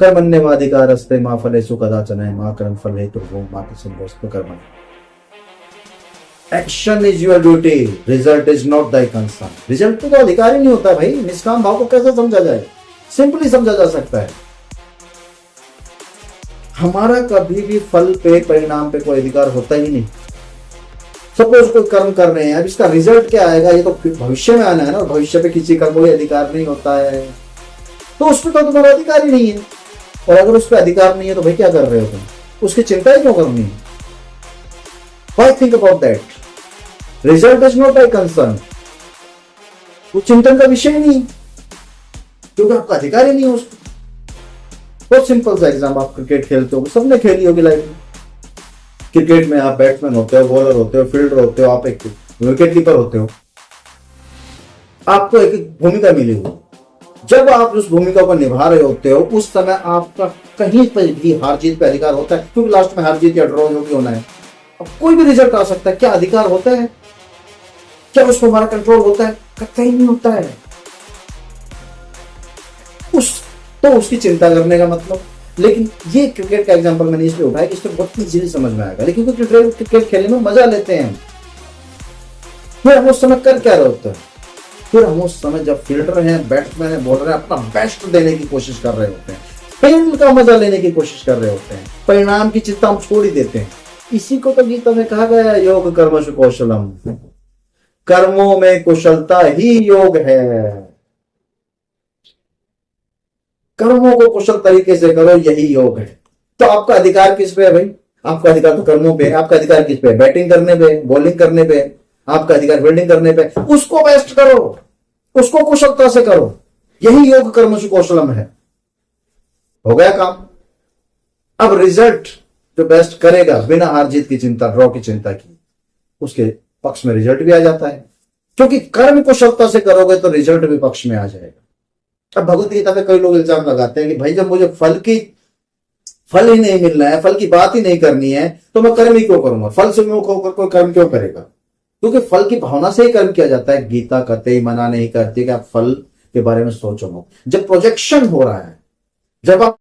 कर्मण्येवाधिकारस्ते मा फलेषु कदाचन मा कर्म फल हेतु मा संभोस्तु कर्म। Action is your duty, result is not thy concern. Result तो अधिकार ही नहीं होता भाई। निष्काम भाव को कैसे समझा जाए? सिंपली समझा जा सकता है, हमारा कभी भी फल पे, परिणाम पे कोई अधिकार होता ही नहीं। सपोज कोई कर्म कर रहे हैं, अब इसका रिजल्ट क्या आएगा ये तो भविष्य में आना है ना, भविष्य पे किसी का कोई अधिकार नहीं होता है, तो उस पर तो तुम्हारा अधिकार ही नहीं है। और अगर उस पर अधिकार नहीं है तो भाई क्या कर रहे हो तुम? उसकी चिंता ही क्यों करनी है? Why think about that? Result is not my concern. वो चिंतन का विषय नहीं, क्योंकि आपका अधिकार ही नहीं है उसको। बहुत सिंपल सा एग्जाम, आप क्रिकेट खेलते हो, सबने खेली होगी लाइफ में। क्रिकेट में आप बैट्समैन होते हो, बॉलर होते हो, फील्डर होते हो, आप एक विकेट कीपर होते हो। आपको एक भूमिका मिली हुई, जब आप उस भूमिका को निभा रहे होते हो उस समय आपका कहीं पर भी हार जीत पे अधिकार होता है, क्योंकि लास्ट में हार जीत या ड्रॉ जो भी होना है। अब कोई भी रिजल्ट आ सकता है, क्या अधिकार होता है? क्या उस पर हमारा कंट्रोल होता है? कतई नहीं होता है। उसकी चिंता करने का मतलब। लेकिन ये क्रिकेट का एग्जांपल मैंने इसलिए उठाया कि इसको बहुत इजीली समझ में आएगा। लेकिन क्रिकेट खेलने में मजा लेते हैं, फिर हम उस समय कर क्या रहे होते हैं? फिर हम उस समय जब फील्डर हैं, बैट्समैन हैं, बॉलर हैं, अपना बेस्ट देने की कोशिश कर रहे होते हैं, खेल का मजा लेने की कोशिश कर रहे होते हैं, परिणाम की चिंता हम छोड़ ही देते हैं। इसी को तो गीता में कहा गया है, योग कर्मसु कौशलम। कर्मों में कुशलता ही योग है। कर्मों को कुशल तरीके से करो, यही योग है। तो आपका अधिकार किस पे है भाई? आपका अधिकार तो कर्मों पे है। आपका अधिकार किस पे है? बैटिंग करने पे, बॉलिंग करने पे। आपका अधिकार फील्डिंग करने पे। उसको बेस्ट करो, उसको कुशलता से करो, यही योग कर्मसु कौशलम है। हो गया काम। अब रिजल्ट जो बेस्ट करेगा बिना हार जीत की चिंता, ड्रॉ की चिंता की, उसके पक्ष में रिजल्ट भी आ जाता है। क्योंकि कर्म कुशलता से करोगे तो रिजल्ट भी पक्ष में आ जाएगा। अब भगवत गीता में कई लोग इल्जाम लगाते हैं कि भाई जब मुझे फल ही नहीं मिलना है, फल की बात ही नहीं करनी है, तो मैं कर्म ही क्यों करूंगा? फल से मुख होकर कोई कर्म क्यों करेगा? क्योंकि फल की भावना से ही कर्म किया जाता है। गीता कहते ही मना नहीं करती कि आप फल के बारे में सोचो। जब प्रोजेक्शन हो रहा है, जब आप